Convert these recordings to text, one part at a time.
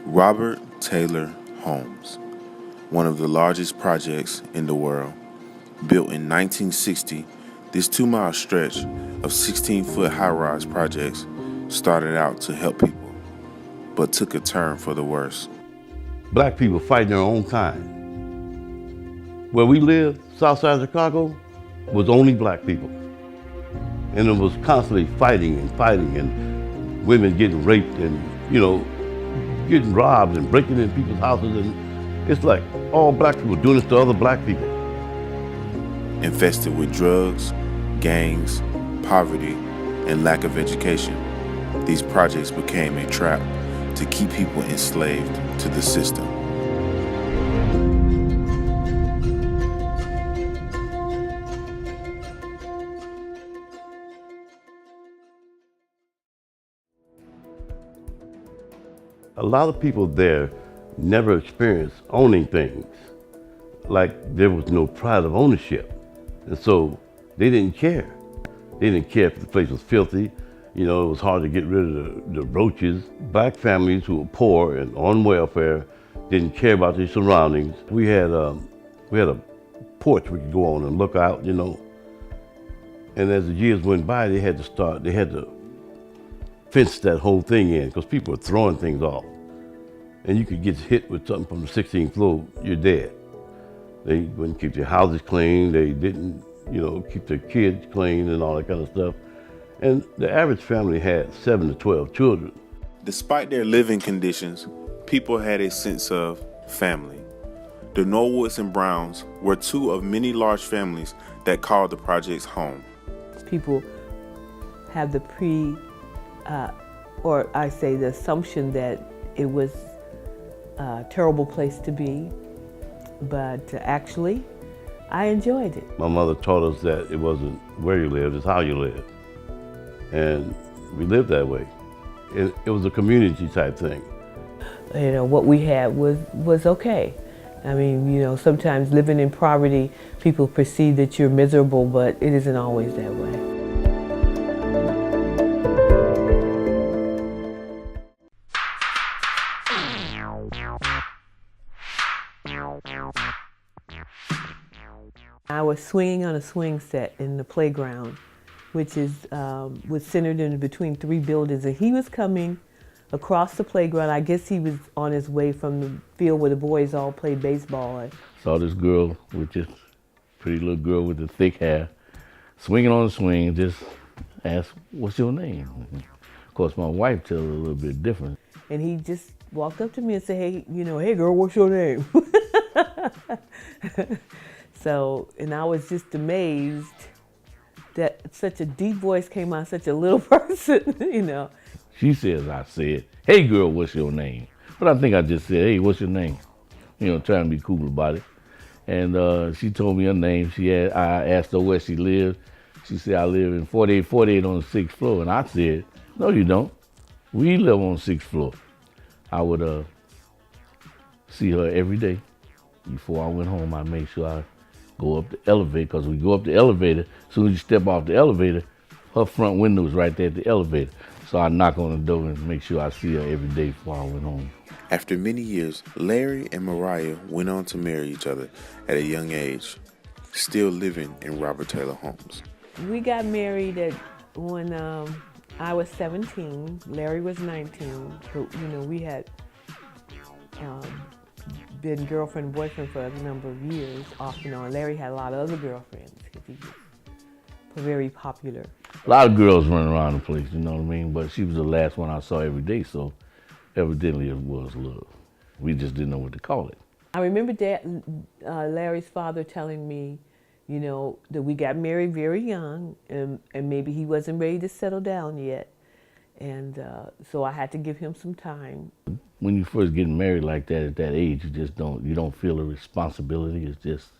Robert Taylor Homes, one of the largest projects in the world. Built in 1960, this 2-mile stretch of 16-foot high-rise projects started out to help people, but took a turn for the worse. Black people fighting their own kind. Where we lived, south side of Chicago, was only black people. And it was constantly fighting and women getting raped and, getting robbed and breaking in people's houses. And it's like all black people doing this to other black people. Infested with drugs, gangs, poverty, and lack of education, these projects became a trap to keep people enslaved to the system. A lot of people there never experienced owning things. Like there was no pride of ownership. And so they didn't care. They didn't care if the place was filthy. It was hard to get rid of the roaches. Black families who were poor and on welfare didn't care about their surroundings. We had a porch we could go on and look out, And as the years went by, they had to fence that whole thing in because people were throwing things off. And you could get hit with something from the 16th floor, you're dead. They wouldn't keep their houses clean. They didn't, keep their kids clean and all that kind of stuff. And the average family had 7 to 12 children. Despite their living conditions, people had a sense of family. The Norwoods and Browns were two of many large families that called the projects home. People have the the assumption that it was a terrible place to be, but actually, I enjoyed it. My mother taught us that it wasn't where you lived, it's how you lived. And we lived that way. It was a community type thing. What we had was okay. I mean, sometimes living in poverty, people perceive that you're miserable, but it isn't always that way. I was swinging on a swing set in the playground, which was centered in between 3 buildings, and he was coming across the playground. I guess he was on his way from the field where the boys all play baseball. Saw this girl with this pretty little girl with the thick hair, swinging on the swing, just asked, "What's your name?" Of course, my wife tells a little bit different. And he just walked up to me and said, "Hey girl, what's your name?" And I was just amazed that such a deep voice came out of such a little person, She says I said, "Hey girl, what's your name?" But I think I just said, "Hey, what's your name?" Trying to be cool about it. And she told me her name. I asked her where she lived. She said, "I live in 4848 on the 6th floor." And I said, "No, you don't. We live on the 6th floor." I would see her every day. Before I went home, I made sure I go up the elevator, because we go up the elevator, as soon as you step off the elevator, her front window is right there at the elevator. So I knock on the door and make sure I see her every day before I went home. After many years, Larry and Mariah went on to marry each other at a young age, still living in Robert Taylor Homes. We got married when I was 17, Larry was 19. So, we had been girlfriend and boyfriend for a number of years, off and on. Larry had a lot of other girlfriends because he was very popular. A lot of girls running around the place, you know what I mean? But she was the last one I saw every day, so evidently it was love. We just didn't know what to call it. I remember Larry's father telling me, that we got married very young and maybe he wasn't ready to settle down yet. And so I had to give him some time. When you first get married like that at that age, you don't feel a responsibility. It's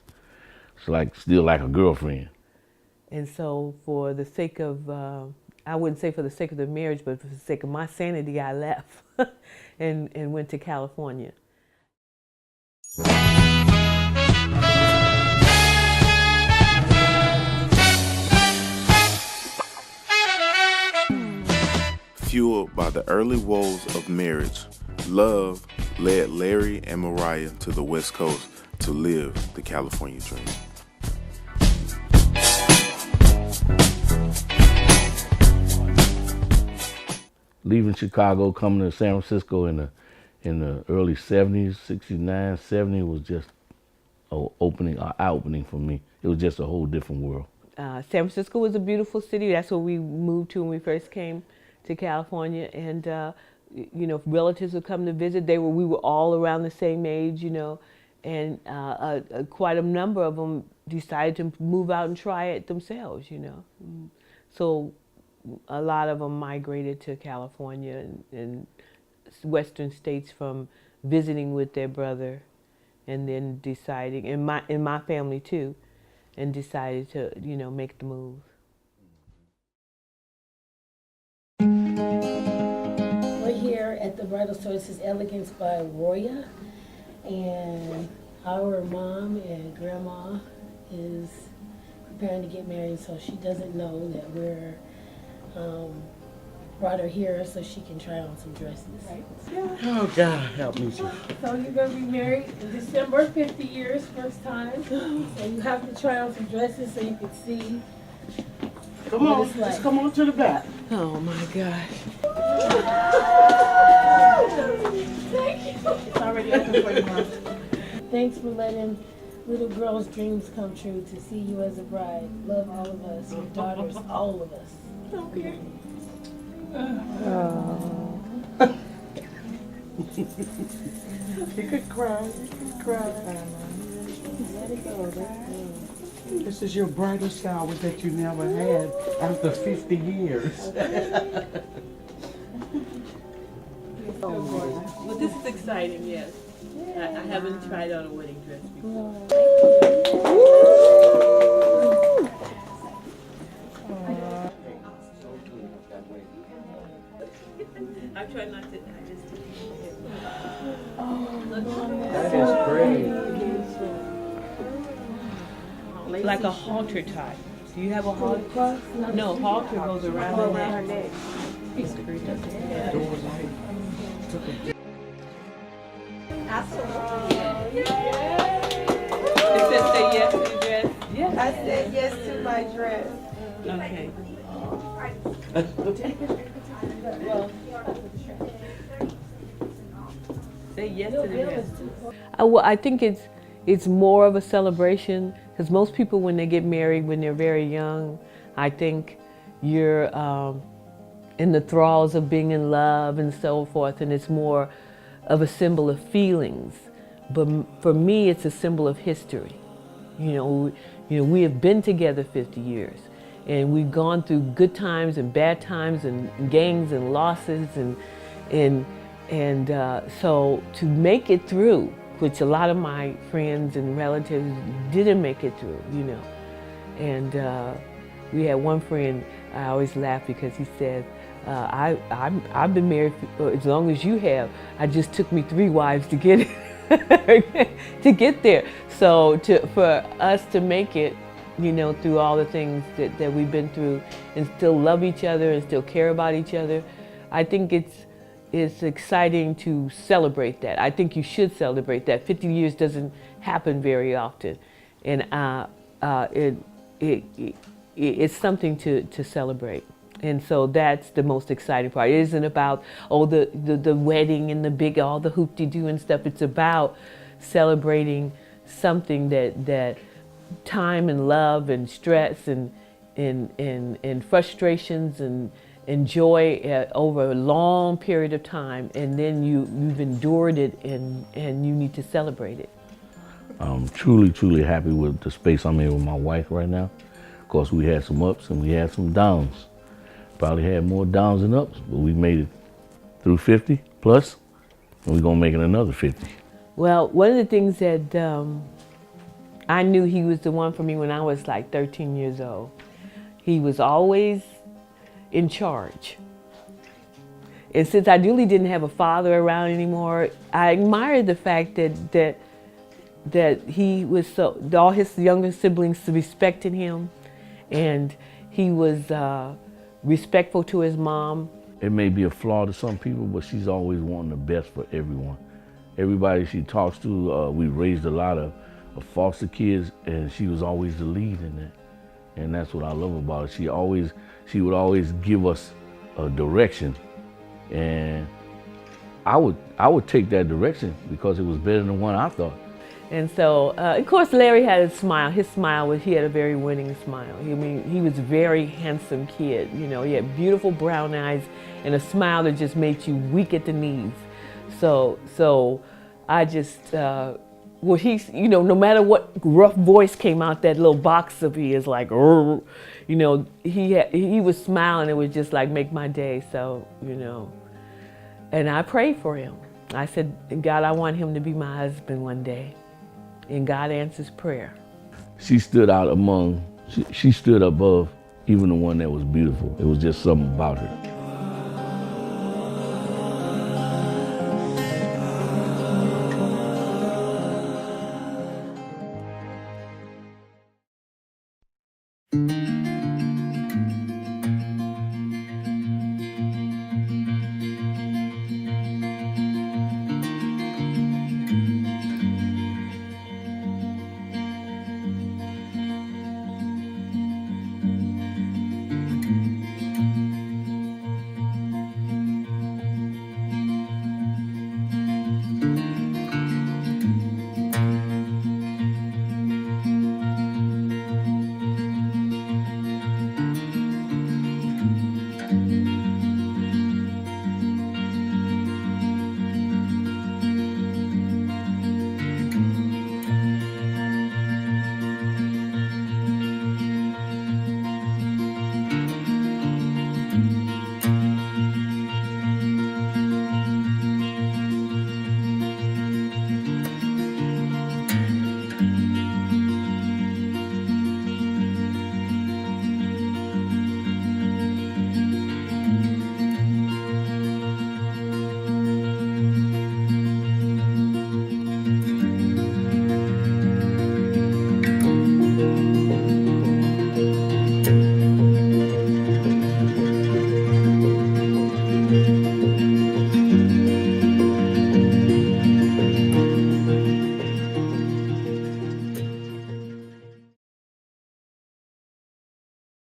still like a girlfriend. And so for the sake of, I wouldn't say for the sake of the marriage, but for the sake of my sanity, I left and went to California. Fueled by the early woes of marriage, love led Larry and Mariah to the West Coast to live the California dream. Leaving Chicago, coming to San Francisco in the early 70s, 69, 70 was just an eye-opening for me. It was just a whole different world. San Francisco was a beautiful city. That's where we moved to when we first came to California. And, you know, relatives would come to visit. We were all around the same age, you know, and quite a number of them decided to move out and try it themselves, you know. So a lot of them migrated to California and western states from visiting with their brother, and then deciding, in my family too, and decided to, you know, make the move. We're here at the Bridal Services Elegance by Roya, and our mom and grandma is preparing to get married, so she doesn't know that we're brought her here so she can try on some dresses. Right? Yeah. Oh, God, help me, Jesus. So you're going to be married in December, 50 years, first time. So you have to try on some dresses so you can see. Come what on, it's like. just come on to the back. Oh my gosh. Thank you. It's already open for you, Mom. Thanks for letting little girls' dreams come true, to see you as a bride. Love all of us, your daughters, all of us. Okay. You could cry, you could cry. Let it go, let it go. This is your bridal shower that you never had after 50 years. Well, this is exciting, yes. I haven't tried on a wedding dress before. I try not to, I just That is great. like a halter tie. Do you have a halter? No, halter goes around her neck. It says say yes to the dress? Yes. I said yes to my dress. Okay. Say yes to the dress. Well, I think it's more of a celebration, because most people, when they get married when they're very young, I think you're in the thralls of being in love and so forth, and it's more of a symbol of feelings. But for me, it's a symbol of history. You know, we have been together 50 years, and we've gone through good times and bad times and gains and losses, and so to make it through, which a lot of my friends and relatives didn't make it through, you know. And we had one friend, I always laugh because he said, I've been married for as long as you have. It just took me 3 wives to get to get there. So for us to make it, you know, through all the things that we've been through, and still love each other and still care about each other, I think it's exciting to celebrate that. I think you should celebrate that. 50 years doesn't happen very often, and it's something to celebrate. And so that's the most exciting part. It isn't about, oh, the wedding and all the hoop-de-doo and stuff. It's about celebrating something that time and love and stress and frustrations and joy over a long period of time, and then you've endured it, and you need to celebrate it. I'm truly, truly happy with the space I'm in with my wife right now. Of course, we had some ups and we had some downs. Probably had more downs than ups, but we made it through 50 plus, and we're gonna make it another 50. Well, one of the things that I knew he was the one for me when I was like 13 years old. He was always in charge. And since I really didn't have a father around anymore, I admired the fact that he was all his younger siblings respected him, and he was respectful to his mom, It may be a flaw to some people, but she's always wanting the best for everyone. Everybody she talks to, we raised a lot of foster kids, and she was always the lead in that. And that's what I love about her. She would always give us a direction, and I would take that direction because it was better than the one I thought. And so, of course, Larry had a smile. His smile he had a very winning smile. I mean, he was a very handsome kid. You know, he had beautiful brown eyes and a smile that just made you weak at the knees. So I just, well, he's, you know, no matter what rough voice came out that little box of his, like, you know, he was smiling. It was just like make my day. So, you know, and I prayed for him. I said, God, I want him to be my husband one day. And God answers prayer. She stood out she stood above even the one that was beautiful. It was just something about her.